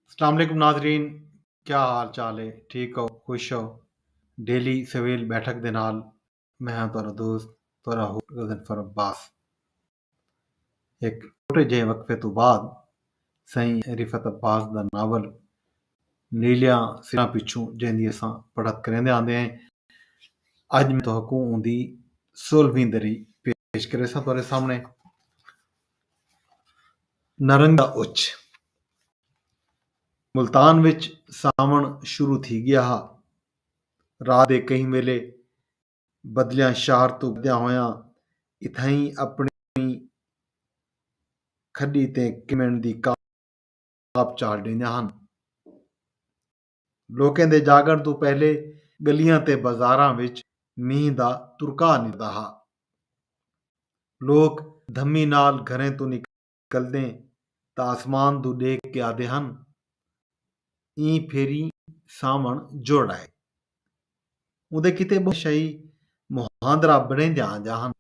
अस्सलाम वालेकुम नाजरीन। क्या हाल चाल है? ठीक हो? खुश हो? डेली सवेल बैठक दे नाल मैं हाँ तुहारा दोस्त तुहारा होस्ट गज़नफर अब्बास। एक छोटे ਜਿਹੇ वक्फे तो बाद सही रिफत अब्बास ਦਾ नावल नीलियां सिरां पिछों जिंदी असां पढ़त करेंदे आंदे हैं। अज मैं तुहाकू उंदी 16वीं दरी पेश करे सां तुहारे सामने। नरंगा उच मुल्तान विच सावण शुरू थी गया हा। रात ਦੇ ਕਈ ਵੇਲੇ ਬਦਲਿਆਂ ਸ਼ਹਿਰ ਤੋਂ ਵਧਿਆ ਹੋਇਆਂ ਇਥਾਈ ਆਪਣੀ ਖੱਡੀ ਤੇ ਕਿਮਣ ਦੀ ਕਾਪ ਚਾਲ ਦਿੰਦੇ ਹਨ। ਲੋਕਾਂ ਦੇ ਜਾਗਣ ਤੋਂ ਪਹਿਲੇ ਗਲੀਆਂ ਤੇ ਬਾਜ਼ਾਰਾਂ ਵਿੱਚ ਮੀਂਹ ਦਾ ਤੁਰਕਾ ਨਿਕਲਦਾ ਹੈ। ਲੋਕ ਧੰਮੀ ਨਾਲ ਘਰਾਂ ਤੋਂ ਨਿਕਲਦੇ ਤਾਂ ਆਸਮਾਨ ਤੋਂ ਦੇਖ ਕੇ ਆਦੇ ਹਨ ਈ ਫੇਰੀ ਸਾਵਣ ਜੋੜ ਆਏ। ਉਹਦੇ ਕਿਤੇ ਬਹੁਤ ਸ਼ਈ ਮੁਹਾਂਦਰਾ ਬਣਦੇ ਆ ਹਨ।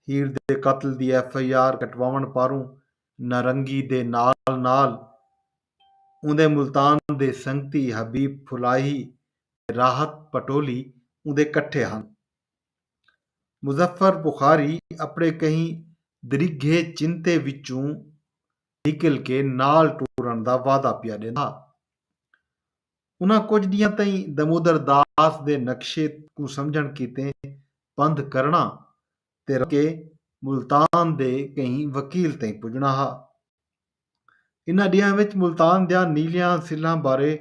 ਹੀਰ ਦੇ ਕਤਲ ਦੀ FIR ਕਟਵਾਉਣ ਪਾਰੋਂ ਨਾਰੰਗੀ ਦੇ ਨਾਲ ਨਾਲ ਉਹਦੇ ਮੁਲਤਾਨ ਦੇ ਸੰਗਤੀ ਹਬੀਬ ਫੁਲਾਹੀ ਰਾਹਤ ਪਟੋਲੀ ਉਹਦੇ ਇਕੱਠੇ ਹਨ। ਮੁਜ਼ੱਫਰ ਬੁਖਾਰੀ ਆਪਣੇ ਕਈ ਦਰਿਘੇ ਚਿੰਤੇ ਵਿੱਚੋਂ ਨਿਕਲ ਕੇ ਨਾਲ ਟੁਰਨ ਦਾ ਵਾਅਦਾ ਪਿਆ ਦਿੰਦਾ। ਉਹਨਾਂ ਕੁਝ ਦੀਆਂ ਤਾਈਂ ਦਮੋਦਰ ਦਾਸ ਦੇ ਨਕਸ਼ੇ ਨੂੰ ਸਮਝਣ ਕੀਤੇ ਬੰਦ ਕਰਨਾ ਤੇ ਕੇ ਮੁਲਤਾਨ ਦੇ ਕਈ ਵਕੀਲ ਤਾਈਂ ਪੁੱਜਣਾ ਹਾ। ਇਹਨਾਂ ਡੀਆਂ ਵਿੱਚ ਮੁਲਤਾਨ ਦਿਆਂ ਨੀਲੀਆਂ ਸਿੱਲਾਂ ਬਾਰੇ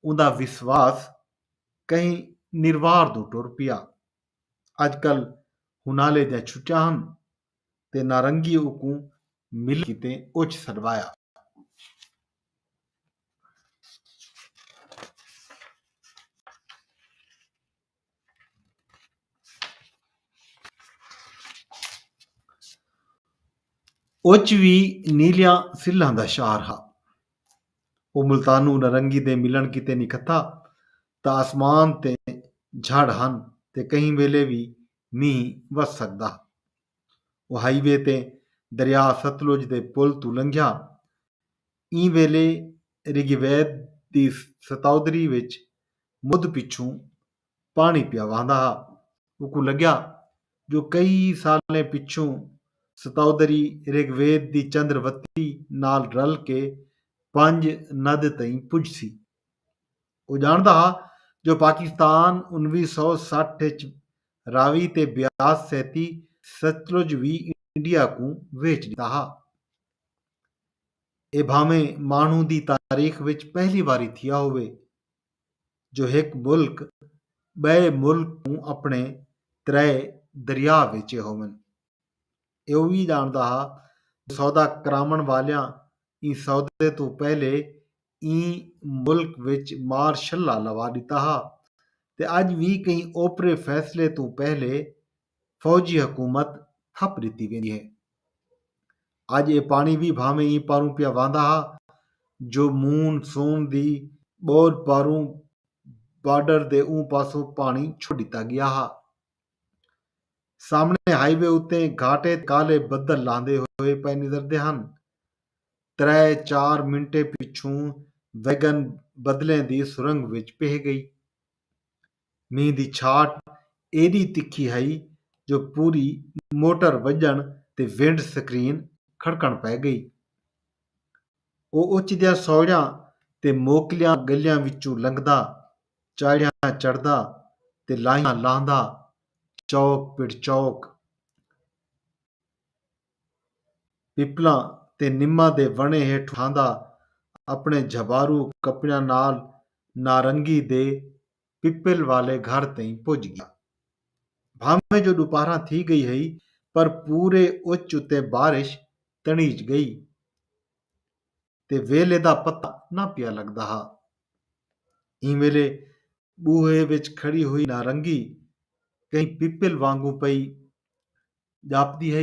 ਉਹਦਾ ਵਿਸ਼ਵਾਸ ਕਈ ਨਿਰਵਾਰ ਤੋਂ ਟੁਰ ਪਿਆ। ਅੱਜ ਕੱਲ ਹੁਨਾਲੇ ਦੀਆਂ ਛੁੱਟੀਆਂ ਹਨ ਤੇ ਨਾਰੰਗੀ ਉਕੂ ਮਿਲ ਕਿਤੇ ਉੱਚ ਸੜਵਾਇਆ। ਉੱਚ ਵੀ ਨੀਲੀਆਂ ਸਿੱਲਾਂ ਦਾ ਸ਼ਹਿਰ ਹਾ। ਉਹ ਮੁਲਤਾਨੂ ਨਾਰੰਗੀ ਦੇ ਮਿਲਣ ਕਿਤੇ ਨਿਕੱਥਾ ਤਾਂ ਆਸਮਾਨ ਤੇ ਝੜ ਹਨ ਤੇ ਕਈ ਵੇਲੇ ਵੀ ਮੀਂਹ ਵਸ ਸਕਦਾ। ਉਹ ਹਾਈਵੇ ਤੇ ਦਰਿਆ ਸਤਲੁਜ ਦੇ ਪੁਲ ਤੋਂ ਲੰਘਿਆ ਈ ਵੇਲੇ ਰਿਗਵੇਦ ਦੀ ਸਤੌਦਰੀ ਵਿੱਚ ਮੁੱਦ ਪਿੱਛੋਂ ਪਾਣੀ ਪਿਆ ਵਹਿੰਦਾ ਹਾ। ਉਕੂ ਲੱਗਿਆ ਜੋ ਕਈ ਸਾਲੇ ਪਿੱਛੋਂ ਸਤੌਦਰੀ ਰਿਗਵੇਦ ਦੀ ਚੰਦਰਵਤੀ ਨਾਲ ਰਲ ਕੇ 5 ਨਦ ਤਾਈਂ ਪੁੱਜ ਸੀ। ਉਹ ਜਾਣਦਾ ਹਾ ਜੋ ਪਾਕਿਸਤਾਨ 1960 ਵਿੱਚ ਰਾਵੀ ਤੇ ਬਿਆਸ ਸਹਿਤੀ ਸਤਲੁਜ ਵੀ ਇੰਡੀਆ ਕੋ ਵੇਚ ਦਿੱਤਾ ਹਾ। ਇਹ ਭਾਵੇਂ ਮਾਣੂ ਦੀ ਤਾਰੀਖ ਵਿੱਚ ਪਹਿਲੀ ਵਾਰੀ ਥਿਆ ਹੋਵੇ ਜੋ ਇੱਕ ਮੁਲਕ ਬੇ ਮੁਲਕ ਨੂੰ ਆਪਣੇ ਤਰੇ ਦਰਿਆ ਵੇਚੇ ਹੋਵਨ। ਇਹ ਵੀ ਜਾਣਦਾ ਹਾ ਸੌਦਾ ਕਰਾਉਣ ਵਾਲਿਆਂ ਇਹ ਸੌਦੇ ਤੋਂ ਪਹਿਲੇ ਇਹ ਮੁਲਕ ਵਿੱਚ ਮਾਰਸ਼ਲ ਲਵਾ ਦਿੱਤਾ ਹਾ ਤੇ ਅੱਜ ਵੀ ਕਈ ਓਪਰੇ ਫੈਸਲੇ ਤੋਂ ਪਹਿਲੇ ਫੌਜੀ ਹਕੂਮਤ ਥੱਪ ਦਿੱਤੀ ਗਈ ਹੈ। ਅੱਜ ਇਹ ਪਾਣੀ ਵੀ ਭਾਵੇਂ ਇਹ ਪਾਰੂ ਪਿਆ ਵਾਂਦਾ ਹਾ ਜੋ ਮੂਨਸੂਨ ਦੀ ਬਹੁਤ ਪਾਰੂ ਬਾਰਡਰ ਦੇ ਉਹ ਪਾਸੋਂ ਪਾਣੀ ਛੋੜ ਦਿੱਤਾ ਗਿਆ ਹਾ। ਸਾਹਮਣੇ ਹਾਈਵੇ ਉੱਤੇ ਘਾਟੇ ਕਾਲੇ ਬੱਦਲ ਲਾਂਦੇ ਹੋਏ ਪਏ ਨਜ਼ਰਦੇ ਹਨ। 3-4 ਮਿੰਟੇ ਪਿੱਛੋਂ ਵੈਗਨ ਬਦਲੇ ਦੀ ਸੁਰੰਗ ਵਿੱਚ ਪਹ ਗਈ। ਮੀਂਹ ਦੀ ਛਾਟ ਏਡੀ ਤਿੱਖੀ ਹੈ ਜੋ ਪੂਰੀ ਮੋਟਰ ਵੱਜਣ ਤੇ ਵਿੰਡ ਸਕਰੀਨ ਖੜਕਣ ਪੈ ਗਈ। ਉਹ ਉੱਚ ਦਿਆਂ ਸੌੜਿਆਂ ਤੇ ਮੋਕਲੀਆਂ ਗਲੀਆਂ ਵਿੱਚੋਂ ਲੰਘਦਾ ਚਾੜਿਆਂ ਚੜਦਾ ਤੇ ਲਾਈਆਂ ਲਾਂਦਾ ਚੌਕ ਪਿੜ ਚੌਕ ਪਿਪਲਾਂ ਤੇ ਨਿੰਮਾਂ ਦੇ ਵਣੇ ਹੇਠ ਉਠਾਂਦਾ ਆਪਣੇ ਜਬਾਰੂ ਕੱਪੜਿਆਂ ਨਾਲ ਨਾਰੰਗੀ ਦੇ ਪਿੱਪਲ ਵਾਲੇ ਘਰ ਤਾਈਂ ਪੁੱਜ ਗਿਆ। ਭਾਵੇਂ ਜੋ ਦੁਪਹਿਰਾਂ ਥੀ ਗਈ ਹੈ ਪਰ ਪੂਰੇ ਉੱਚ ਉੱਤੇ ਬਾਰਿਸ਼ ਤਣੀਜ ਗਈ ਤੇ ਵੇਲੇ ਦਾ ਪਤਾ ਨਾ ਪਿਆ ਲੱਗਦਾ ਹਾ। ਇਹ ਵੇਲੇ ਬੂਹੇ ਵਿੱਚ ਖੜੀ ਹੋਈ ਨਾਰੰਗੀ ਕਈ ਪਿੱਪਲ ਵਾਂਗੂ ਪਈ ਜਾਪਦੀ ਹੈ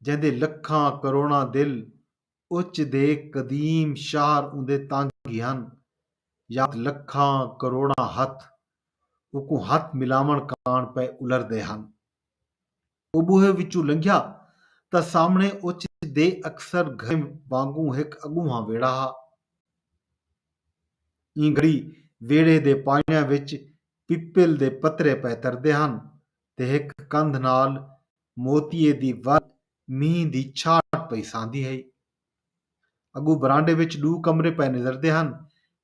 ਜਿਹਦੇ ਲੱਖਾਂ ਕਰੋੜਾਂ ਦਿਲ ਉੱਚ ਦੇ ਕਦੀਮ ਸ਼ਹਿਰ ਉਹਦੇ ਤਾਂਗੀ ਹਨ ਜਾਂ ਲੱਖਾਂ ਕਰੋੜਾਂ ਹੱਥ ਉਕੂ ਹੱਥ ਮਿਲਾਵਣ ਕਾਣ ਪੈ ਉਲਰਦੇ ਹਨ। ਉਹ ਬੂਹੇ ਵਿੱਚੋਂ ਲੰਘਿਆ ਤਾਂ ਸਾਹਮਣੇ ਉੱਚ दे अक्सर घर वांगू हिक अगूहा वेड़ा हा। ई घड़ी वेड़े दे पाइयां विच पिपल दे पत्तरे पै तरदे हन ते हिक कंध नाल मोतीए दी वल मींह दी छाट पई सांदी है। अगू बरांडे विच दू कमरे पै नज़रदे हन।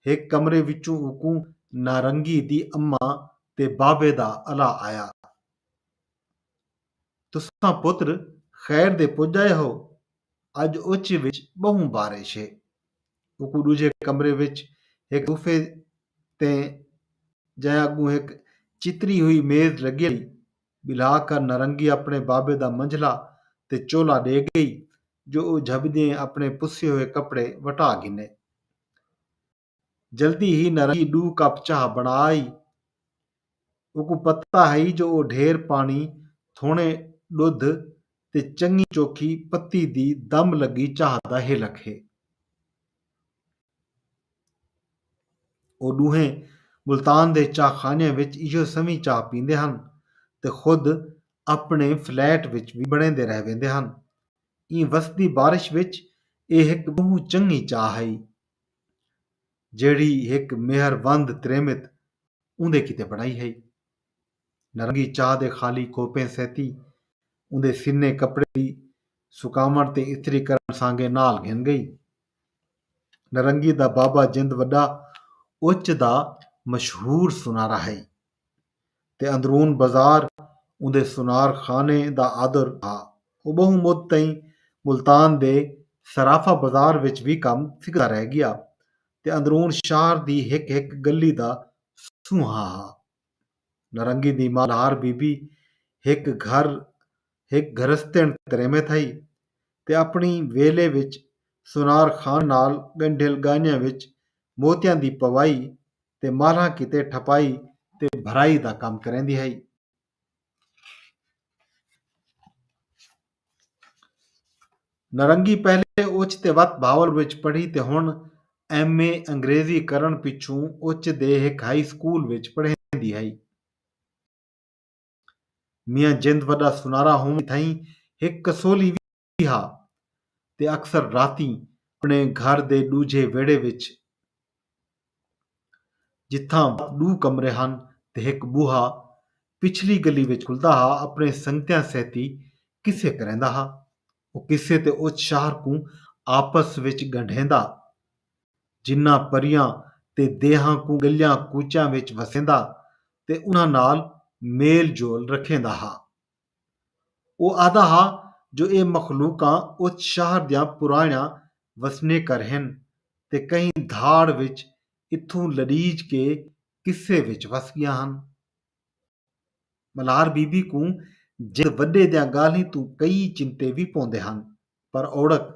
हिक कमरे विचों उकू नारंगी दी अम्मा ते बाबे दा अला आया। तुसां पुत्र खैर दे पुज आए हो। अज उच विच बहु बारिश है। उकू दूजे कमरे विच एक सोफे ते जै अगू एक चितरी हुई मेज लगी हई। बिलाकर नारंगी अपने बाबे दा मंझला ते चोला दे गई जो ਉਹ झबदे अपने पुसे हुए कपड़े वटा गिने। जल्दी ही नारंगी 2 कप चाह बना आई। उकू पता है जो ਉਹ ढेर पानी थोड़े दुध ते चंगी चोखी पत्ती दी दम लगी चाह दा हिलक है। ਉਹ दूहें मुल्तान दे चाहखाने विच इहो समी चाह पींदे हन ते खुद अपने फ्लैट विच भी बणेंदे रह वेंदे हन। ई वसदी बारिश विच ਇਹ ਇੱਕ ਬਹੁ ਚੰਗੀ ਚਾਹ ਹੈ ਜਿਹੜੀ ਇੱਕ ਮਿਹਰਬੰਦ ਤ੍ਰੇਮਿਤ ਉਹਦੇ ਕਿਤੇ ਬਣਾਈ ਹੈ। ਨਾਰੰਗੀ ਚਾਹ ਦੇ ਖਾਲੀ ਕੋਪੇ ਸਹਿਤੀ ਉਹਦੇ ਸਿੰਨੇ ਕੱਪੜੇ ਦੀ ਸੁਕਾਵਣ ਤੇ ਇਸਤਰੀ ਕਰਨ ਸਾਂਗੇ ਨਾਲ ਗਿਣ ਗਈ। ਨਾਰੰਗੀ ਦਾ ਬਾਬਾ ਜਿੰਦ ਵੱਡਾ ਉੱਚ ਦਾ ਮਸ਼ਹੂਰ ਸੁਨਾਰਾ ਹੈ ਤੇ ਅੰਦਰੂਨ ਬਾਜ਼ਾਰ ਉਹਦੇ ਸੁਨਾਰ ਖਾਨੇ ਦਾ ਆਦਰ ਆ। ਉਹ ਬਹੁ ਮੁੱਦ ਤਾਈਂ ਮੁਲਤਾਨ ਦੇ ਸਰਾਫਾ ਬਾਜ਼ਾਰ ਵਿੱਚ ਵੀ ਕੰਮ ਸਿੱਖਦਾ ਰਹਿ ਗਿਆ ਤੇ ਅੰਦਰੂਨ ਸ਼ਹਿਰ ਦੀ ਹਿੱਕ ਹਿੱਕ ਗਲੀ ਦਾ ਸੁਹਾ हा। नारंगी दी मालहार बीबी हिक घरस्तेण तरेमे थई ते अपनी वेले विच सुनार खान नाल गंढिल गाइयां विच मोतियां दी पवाई ते मालां किते ठपाई ते भराई दा काम करेंदी है। नारंगी पहले उच्च ते वत भावल विच पढ़ी ते हुण MA अंग्रेजी करण पिछों उच्च दे हिक हाई स्कूल विच पढ़ेंदी है। मियां जिंद वॾा सुनारा होम थई हिक कसोली भी हा ते अक्सर राती अपने घर दे दूजे वेड़े विच जिथां 2 कमरे हन ते हिक बूहा पिछली गली विच खुलदा हा अपने संगतियां सैती किसे करेंदा हा। ਉਹ ਕਿਸੇ ਤੇ ਉਸ ਸ਼ਹਿਰ ਨੂੰ ਆਪਸ ਵਿੱਚ ਗੰਢੇਂਦਾ ਜਿਨ੍ਹਾਂ ਪਰੀਆਂ ਤੇ ਦੇਹਾਂ ਨੂੰ ਗਲੀਆਂ ਕੂਚਾਂ ਵਿੱਚ ਵਸੇਂਦਾ ਤੇ ਉਹਨਾਂ ਨਾਲ ਮੇਲ ਜੋਲ ਰੱਖੇਂਦਾ हा। ਉਹ ਆਦਾ हा ਜੋ ਇਹ ਮਖਲੂਕਾਂ ਉਸ ਸ਼ਹਿਰ ਦੀਆਂ ਪੁਰਾਣੀਆਂ ਵਸਨੀਕਰ ਹਨ ਤੇ ਕਈ ਧਾੜ ਵਿੱਚ ਇੱਥੋਂ ਲੜੀਜ ਕੇ ਕਿਸੇ ਵਿੱਚ ਵਸ ਗਈਆਂ ਹਨ। ਮਲਹਾਰ ਬੀਬੀ ਨੂੰ ਜੇ ਵੱਡੇ ਦੀਆਂ ਗਾਲੀ ਤੋਂ ਕਈ ਚਿੰਤੇ ਵੀ ਪਾਉਂਦੇ ਹਨ ਪਰ ਔੜਕ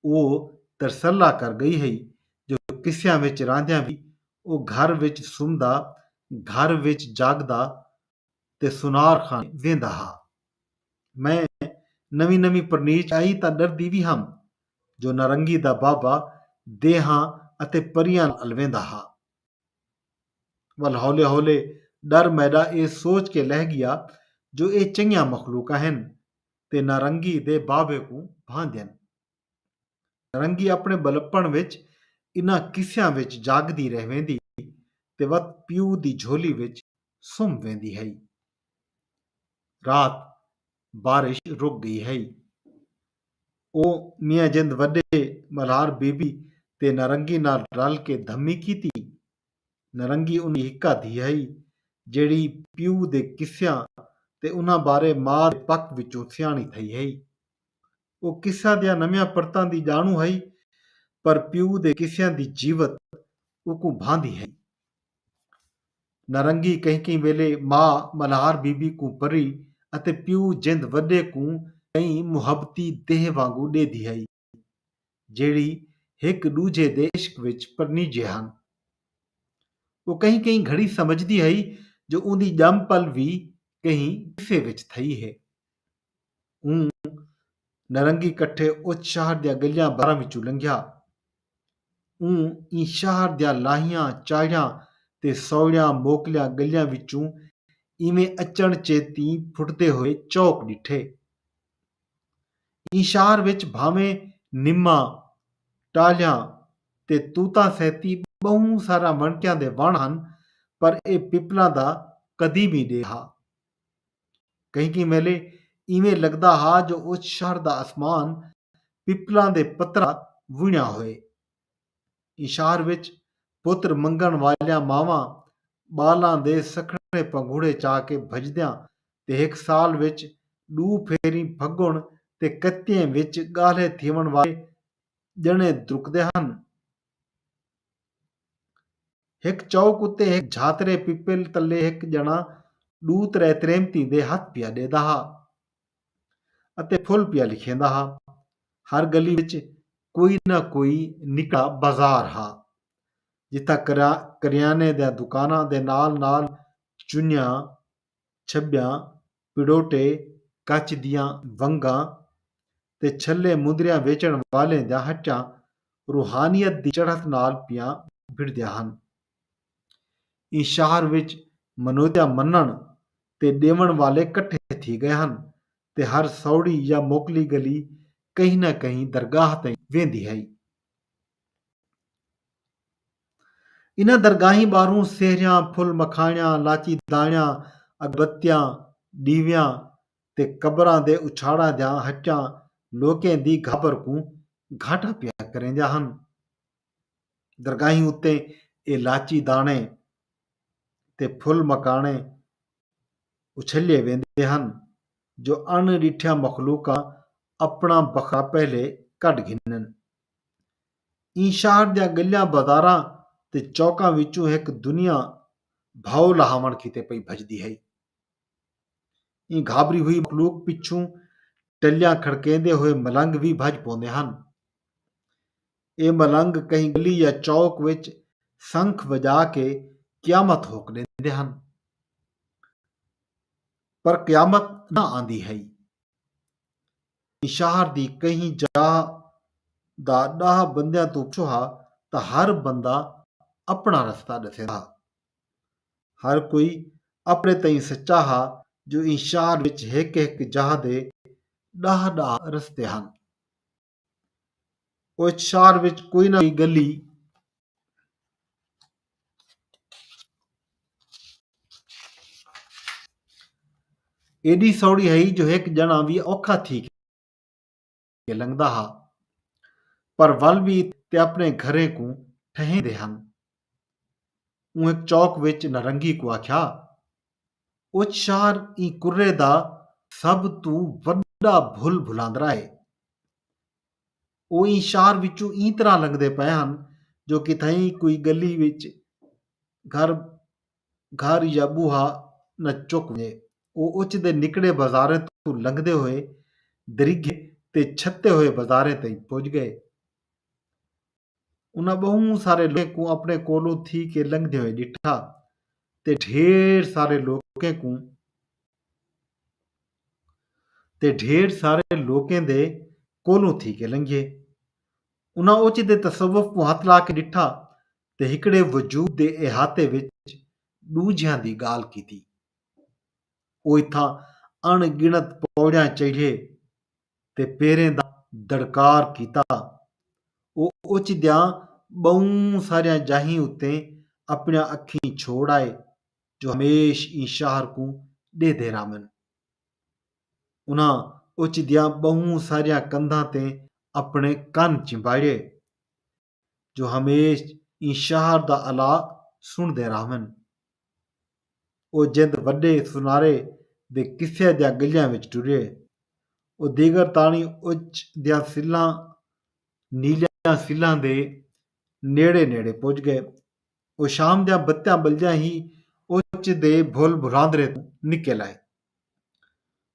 ਉਹ ਤਰਸੱਲਾ ਕਰ ਗਈ ਹੈ ਜੋ ਕਿਸਿਆਂ ਵਿੱਚ ਰਾਂਦਿਆਂ ਵੀ ਉਹ ਘਰ ਵਿੱਚ ਸੁੰਦਾ ਘਰ ਵਿੱਚ ਜਾਗਦਾ ਤੇ ਸੁਨਾਰ ਖਾਨ ਵੇਂਦਾ हा। ਮੈਂ ਨਵੀਂ ਨਵੀਂ ਪਰਨੀਚ ਆਈ ਤਾਂ ਡਰਦੀ ਵੀ ਹਾਂ ਜੋ ਨਾਰੰਗੀ ਦਾ ਬਾਬਾ ਦੇਹਾਂ ਅਤੇ ਪਰੀਆਂ ਅਲਵੇਂਦਾ हा। ਵੱਲ ਹੌਲੇ ਹੌਲੇ ਡਰ ਮੈਡਾ ਇਹ ਸੋਚ ਕੇ ਲਹਿ ਗਿਆ ਜੋ ਇਹ ਚੰਗੀਆਂ ਮਖਲੂਕਾਂ ਹਨ ਤੇ ਨਾਰੰਗੀ ਦੇ ਬਾਬੇ ਨੂੰ ਭਾਂਦੇ ਹਨ। ਨਾਰੰਗੀ ਆਪਣੇ ਬਲਪਣ ਵਿੱਚ ਇਨ੍ਹਾਂ ਕਿਸਿਆਂ ਵਿੱਚ ਜਾਗਦੀ ਰਹਿ ਵੇਂਦੀ ਤੇ ਵਤ ਪਿਓ ਦੀ ਝੋਲੀ ਵਿੱਚ ਸੁੰਮ ਵੇਂਦੀ ਹੈ। ਰਾਤ ਬਾਰਿਸ਼ ਰੁਕ ਗਈ ਹੈ। ਉਹ ਮੀਆਂ ਜਿੰਦ ਵੱਡੇ ਮਲਹਾਰ ਬੀਬੀ ਤੇ ਨਾਰੰਗੀ ਨਾਲ ਰਲ ਕੇ ਧੰਮੀ ਕੀਤੀ। ਨਾਰੰਗੀ ਉਹਦੀ ਹਿੱਕਾ ਧੀ ਹੈ ਜਿਹੜੀ ਪਿਓ ਦੇ ਕਿਸਿਆਂ ਤੇ ਉਹਨਾਂ ਬਾਰੇ ਮਾਂ ਦੇ ਪੱਖ ਵਿੱਚੋਂ ਸਿਆਣੀ ਥਈ ਹੈ। ਉਹ ਕਿਸਿਆਂ ਦੀਆਂ ਨਵੀਆਂ ਪਰਤਾਂ ਦੀ ਜਾਣੂ ਹੈ ਪਰ ਪਿਓ ਦੇ ਕਿਸਿਆਂ ਦੀ ਜੀਵਤ ਉਹ ਭਾਂਦੀ ਹੈ। ਨਾਰੰਗੀ ਕਈ ਵੇਲੇ ਮਾਂ ਮਲਹਾਰ ਬੀਬੀ ਨੂੰ ਪਰੀ ਅਤੇ ਪਿਓ ਜਿੰਦ ਵੱਡੇ ਨੂੰ ਕਈ ਮੁਹੱਬਤੀ ਦੇਹ ਵਾਂਗੂ ਦੇਦੀ ਹੈ ਜਿਹੜੀ ਇੱਕ ਦੂਜੇ ਦੇ ਇਸ਼ਕ ਵਿੱਚ ਪਰਨੀਜੇ ਹਨ। ਉਹ ਕਈ ਘੜੀ ਸਮਝਦੀ ਹੈ ਜੋ ਉਹਦੀ ਜੰਮ ਪਲ ਵੀ ਕਹੀਂ ਕਿਸੇ ਵਿੱਚ ਥਈ ਹੈ। ਨਾਰੰਗੀ ਇਕੱਠੇ ਉਸ ਸ਼ਹਿਰ ਦੀਆਂ ਗਲੀਆਂ ਬਾਰਾਂ ਵਿੱਚੋਂ ਲੰਘਿਆ। ਇਹ ਸ਼ਹਿਰ ਦੀਆਂ ਲਾਹੀਆਂ ਚਾਹੀਆਂ ਤੇ ਸੌੜੀਆਂ ਮੋਕਲੀਆਂ ਗਲੀਆਂ ਵਿੱਚੋਂ ਇਵੇਂ ਅਚਣ ਚੇਤੀ ਫੁੱਟਦੇ ਹੋਏ ਚੌਕ ਡਿੱਠੇ। ਇਸ ਸ਼ਹਿਰ ਵਿੱਚ ਭਾਵੇਂ ਨਿੰਮਾਂ, ਟਾਹਲੀਆਂ ਤੇ ਤੂਤਾਂ ਸੈਤੀ ਬਹੁਤ ਸਾਰਾ ਮਣਕਿਆਂ ਦੇ ਵਣ ਹਨ, ਪਰ ਇਹ ਪਿੱਪਲਾਂ ਦਾ ਕਦੀ ਵੀ ਨਹੀਂ ਰਿਹਾ। ਕਈ ਮੇਲੇ ਇਵੇਂ ਲੱਗਦਾ ਹਾ ਜੋ ਉਸ ਸ਼ਹਿਰ ਦਾ ਅਸਮਾਨ ਪਿੱਪਲਾਂ ਦੇ ਪੱਤਰਾਂ ਬੁਣਿਆ ਹੋਏ। ਇਸ ਸ਼ਹਿਰ ਵਿੱਚ ਪੁੱਤਰ ਮੰਗਣ ਵਾਲੀਆਂ ਮਾਵਾਂ ਬਾਲਾਂ ਦੇ ਸਖਣੇ ਪੰਘੂੜੇ ਚਾ ਕੇ ਭਜਦਿਆਂ ਤੇ ਇੱਕ ਸਾਲ ਵਿੱਚ 2 ਫੇਰੀ ਫੱਗਣ ਤੇ ਕੱਤਿਆਂ ਵਿੱਚ ਗਾਲੇ ਥੀਵਣ ਵਾਲੇ ਜਣੇ ਦਰੁਕਦੇ ਹਨ। ਇੱਕ ਚੌਕ ਉੱਤੇ ਇੱਕ ਝਾਤਰੇ ਪਿੱਪਲ ਤੱਲੇ ਇੱਕ ਜਣਾ 2 ਤਰੇ ਤਰੇਮਤੀ ਦੇ ਹੱਥ ਪਿਆ ਦੇਦਾ ਹਾ ਅਤੇ ਫੁੱਲ ਪਿਆ ਲਿਖੇਂਦਾ ਹਾ। ਹਰ ਗਲੀ ਵਿੱਚ ਕੋਈ ਨਾ ਕੋਈ ਨਿੱਕਾ ਬਾਜ਼ਾਰ ਹਾ, ਜਿੱਥਾ ਕਰਿਆਨੇ ਦੀਆਂ ਦੁਕਾਨਾਂ ਦੇ ਨਾਲ ਨਾਲ ਚੁੰਨੀਆਂ, ਛੱਬਿਆਂ, ਪਿੜੋਟੇ, ਕੱਚ ਦੀਆਂ ਵੰਗਾਂ ਤੇ ਛੱਲੇ ਮੁੰਦਰੀਆਂ ਵੇਚਣ ਵਾਲੇ ਦੀਆਂ ਹੱਟਾਂ ਰੂਹਾਨੀਅਤ ਦੀ ਚੜ੍ਹਤ ਨਾਲ ਪਿਆ ਫਿਰਦੀਆਂ ਹਨ। ਇਸ ਸ਼ਹਿਰ ਵਿੱਚ ਮਨੋਤਿਆ ਮੰਨਣ ਤੇ ਦੇਵਣ ਵਾਲੇ ਇਕੱਠੇ ਥੀ ਗਏ ਹਨ ਤੇ ਹਰ ਸੌੜੀ ਜਾਂ ਮੋਕਲੀ ਗਲੀ ਕहीं ਨਾ ਕहीं ਦਰਗਾਹ ਤੇ ਵੇਂਦੀ ਹੈ। ਇਹਨਾਂ ਦਰਗਾਹੀਂ ਬਾਹਰੋਂ ਸੇਹਰਿਆਂ, ਫੁੱਲ ਮਖਾਣਿਆਂ, ਲਾਚੀ ਦਾਣਿਆਂ, ਅਗਰਬੱਤੀਆਂ, ਦੀਵਿਆਂ ਤੇ ਕਬਰਾਂ ਦੇ ਉਛਾੜਾਂ ਦੀਆਂ ਹੱਟਾਂ ਲੋਕਾਂ ਦੀ ਘਾਬਰ ਨੂੰ ਘਾਟਾ ਪਿਆ ਕਰੇਂਦੀਆਂ ਹਨ। ਦਰਗਾਹੀਂ ਉੱਤੇ ਇਹ ਲਾਚੀ ਦਾਣੇ ਤੇ ਫੁੱਲ ਮਕਾਣੇ ਉਛਲੇ ਵੇਂਦੇ ਹਨ ਜੋ ਅਣਡਿੱਠਿਆਂ ਮਖਲੂਕਾਂ ਆਪਣਾ ਬਖਰਾ ਪਹਿਲੇ ਕੱਢ ਗਿਨਨ। ਇਸ ਸ਼ਹਿਰ ਦੀਆਂ ਗਲੀਆਂ ਬਾਜ਼ਾਰਾਂ ਤੇ ਚੌਕਾਂ ਵਿੱਚੋਂ ਇੱਕ ਦੁਨੀਆ ਭਾਉ ਲਹਾਵਣ ਕੀਤੇ ਪਈ ਭਜਦੀ ਹੈ। ਇਹ ਘਾਬਰੀ ਹੋਈ ਮਖਲੂਕ ਪਿੱਛੋਂ ਟੱਲਿਆਂ ਖੜਕੇਂਦੇ ਹੋਏ ਮਲੰਗ ਵੀ ਭਜ ਪਾਉਂਦੇ ਹਨ। ਇਹ ਮਲੰਗ ਕਈ ਗਲੀ ਜਾਂ ਚੌਕ ਵਿੱਚ ਸੰਖ ਵਜਾ ਕੇ ਕਿਆਮਤ ਹੋਕ ਦਿੰਦੇ ਹਨ, ਪਰ ਕਿਆਮਤ ਨਾ ਆਂਦੀ ਹੈ। ਸ਼ਹਿਰ ਦੀ ਕਈ ਜਗ੍ਹਾ ਦਾ 10 ਬੰਦਿਆਂ ਤੋਂ ਪੁੱਛੋ ਤਾਂ ਹਰ ਬੰਦਾ ਆਪਣਾ ਰਸਤਾ ਦੱਸੇਗਾ। ਹਰ ਕੋਈ ਆਪਣੇ ਤਾਈਂ ਸੱਚਾ ਹਾ ਜੋ ਇਸ ਸ਼ਹਿਰ ਵਿੱਚ ਇੱਕ ਇੱਕ ਜਗ੍ਹਾ ਦੇ 10 ਰਸਤੇ ਹਨ। ਉਸ ਸ਼ਹਿਰ ਵਿੱਚ ਕੋਈ ਨਾ ਕੋਈ ਗਲੀ ਏਡੀ ਸੌੜੀ ਹੈ ਜੋ ਇੱਕ ਜਣਾ ਵੀ ਔਖਾ ਥੀ ਕੇ ਲੰਘਦਾ ਹਾ, ਪਰ ਵੱਲ ਵੀ ਤੇ ਆਪਣੇ ਘਰੇ ਕੋ ਠਹਿੰਦੇ ਹਨ। ਉਹ ਇੱਕ ਚੌਕ ਵਿੱਚ ਨਰੰਗੀ ਕੋ ਆਖਿਆ, ਉਸ ਸ਼ਹਿਰ ਈ ਕੁਰੇ ਦਾ ਸਭ ਤੋਂ ਵੱਡਾ ਭੁੱਲ ਭੁਲਾਂਦਰਾ ਹੈ। ਉਹ ਇਸ ਸ਼ਹਿਰ ਵਿੱਚੋਂ ਇਸ ਤਰ੍ਹਾਂ ਲੰਘਦੇ ਪਏ ਹਨ ਜੋ ਕਿਤੇ ਕੋਈ ਗਲੀ ਵਿੱਚ ਘਰ ਜਾਂ ਬੂਹਾ ਨਾ ਚੁੱਕ ਜੇ। ਉਹ ਉੱਚ ਦੇ ਨਿਕੜੇ ਬਾਜ਼ਾਰੇ ਤੋਂ ਲੰਘਦੇ ਹੋਏ ਦਰਿਗੇ ਤੇ ਛੱਤੇ ਹੋਏ ਬਾਜ਼ਾਰੇ ਤੇ ਪੁੱਜ ਗਏ। ਉਹਨਾਂ ਬਹੁਤ ਸਾਰੇ ਲੋਕਾਂ ਨੂੰ ਆਪਣੇ ਕੋਲੋਂ ਥੀ ਕੇ ਲੰਘਦੇ ਹੋਏ ਡਿੱਠਾ ਤੇ ਢੇਰ ਸਾਰੇ ਲੋਕਾਂ ਦੇ ਕੋਲੋਂ ਥੀ ਕੇ ਲੰਘੇ। ਉਹਨਾਂ ਉੱਚ ਦੇ ਤਸਵੁਫ ਨੂੰ ਹੱਥ ਲਾ ਕੇ ਡਿੱਠਾ ਤੇ ਹਿਕੜੇ ਵਜੂਦ ਦੇ ਇਹਾਤੇ ਵਿੱਚ ਦੂਜਿਆਂ ਦੀ ਗਾਲ ਕੀਤੀ। ਉਹ ਇੱਥਾਂ ਅਣਗਿਣਤ ਪੌੜੀਆਂ ਚੜ੍ਹੇ ਤੇ ਪੈਰਾਂ ਦਾ ਦੜਕਾਰ ਕੀਤਾ। ਉਹ ਉੱਚ ਦਿਆਂ ਬਹੁਤ ਸਾਰੀਆਂ ਜਾਹੀਂ ਉੱਤੇ ਆਪਣੀਆਂ ਅੱਖੀਂ ਛੋੜ ਆਏ ਜੋ ਹਮੇਸ਼ ਇਸ ਸ਼ਹਿਰ ਨੂੰ ਦੇਦੇ ਰਾਮਨ। ਉਹਨਾਂ ਉੱਚ ਦੀਆਂ ਬਹੁਤ ਸਾਰੀਆਂ ਕੰਧਾਂ ਤੇ ਆਪਣੇ ਕੰਨ ਚਿੰਬਾੜੇ ਜੋ ਹਮੇਸ਼ ਇਸ ਸ਼ਹਿਰ ਦਾ ਅਲਾ ਸੁਣਦੇ ਰਾਮਨ। ਉਹ ਜਿੰਦ ਵੱਡੇ ਸੁਨਾਰੇ ਦੇ ਕਿੱਸੇ ਦੀਆਂ ਗਲੀਆਂ ਵਿੱਚ ਟੁਰੇ। ਉਹ ਦੀਗਰ ਤਾਣੀ ਉੱਚ ਦੀਆਂ ਨੀਲੀਆਂ ਸਿੱਲਾਂ ਦੇ ਨੇੜੇ ਪੁੱਜ ਗਏ। ਉਹ ਸ਼ਾਮ ਦੀਆਂ ਬੱਤੀਆਂ ਬਲਦਿਆਂ ਹੀ ਉੱਚ ਦੇ ਭੁੱਲ ਭੁਲਾਂਦਰੇ ਤੋਂ ਨਿਕਲ ਆਏ।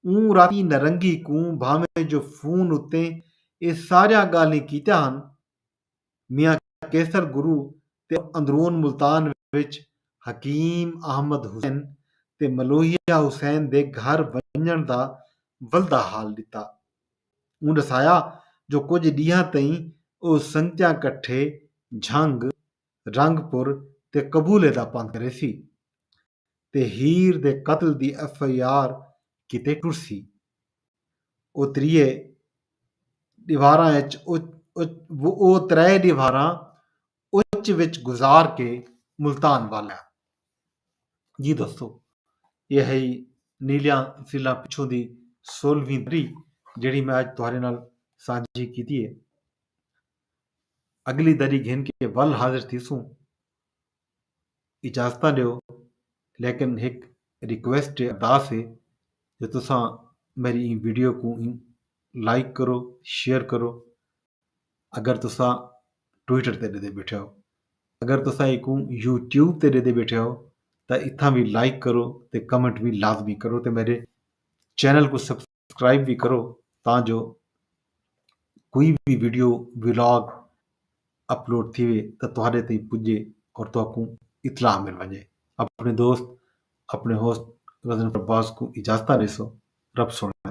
ਉਹ ਰਾਤੀ ਨਰੰਗੀ ਕੂ ਭਾਵੇਂ ਜੋ ਫੋਨ ਉੱਤੇ ਇਹ ਸਾਰੀਆਂ ਗੱਲਾਂ ਕੀਤੀਆਂ ਹਨ। ਮੀਆਂ ਕੇਸਰ ਗੁਰੂ ਤੇ ਅੰਦਰੂਨ ਮੁਲਤਾਨ ਵਿੱਚ ਹਕੀਮ ਅਹਿਮਦ ਹੁਸੈਨ ਤੇ ਮਲੋਹੀਆ ਹੁਸੈਨ ਦੇ ਘਰ ਵੰਜਣ ਦਾ ਵਲਦਾ ਹਾਲ ਦਿੱਤਾ। ਉਹ ਦਸਾਇਆ ਜੋ ਕੁਝ ਡੀਹਾਂ ਤਾਈਂ ਉਹ ਸੰਗਤਾਂ ਇਕੱਠੇ ਝੰਗ, ਰੰਗਪੁਰ ਤੇ ਕਬੂਲੇ ਦਾ ਪੰਥ ਕਰੇ ਸੀ ਤੇ ਹੀਰ ਦੇ ਕਤਲ ਦੀ FIR ਕਿਤੇ ਟੁਰ ਸੀ। ਉਹ ਤਰੀਏ दीवारां विच ਉਹ 3 दीवारां ਉੱਚ ਵਿੱਚ ਗੁਜ਼ਾਰ ਕੇ ਮੁਲਤਾਨ ਵੱਲ ਆ। ਜੀ ਦੋਸਤੋ, ਇਹ ਹੈ ਨੀਲੀਆਂ ਸਿੱਲਾਂ ਪਿੱਛੋਂ ਦੀ 16ਵੀਂ ਦਰੀ ਜਿਹੜੀ ਮੈਂ ਅੱਜ ਤੁਹਾਡੇ ਨਾਲ ਸਾਂਝੀ ਕੀਤੀ ਹੈ। ਅਗਲੀ ਦਰੀ घिन के वल हाज़िर थीसूं। इजाज़त ॾियो, लेकिन एक रिक्वेस्ट अरदास है जो तुसां मेरी वीडियो को लाइक करो, शेयर करो। अगर तुसां ट्विटर ते ॾिसंदे बैठे हो, अगर तुसां इकू यूट्यूब ते ॾिसंदे बैठे हो तो इत्थां भी लाइक करो तो कमेंट भी लाजमी करो तो मेरे चैनल को सब्सक्राइब भी करो तां जो कोई भी वीडियो व्लॉग अपलोड थी वे तो तुहाडे ताईं पुजे और तुहाकू इतला मिल वञे। अपने दोस्त अपने होस्ट वज़न अब्बास को इजाज़त ॾिसो। रब सुणे।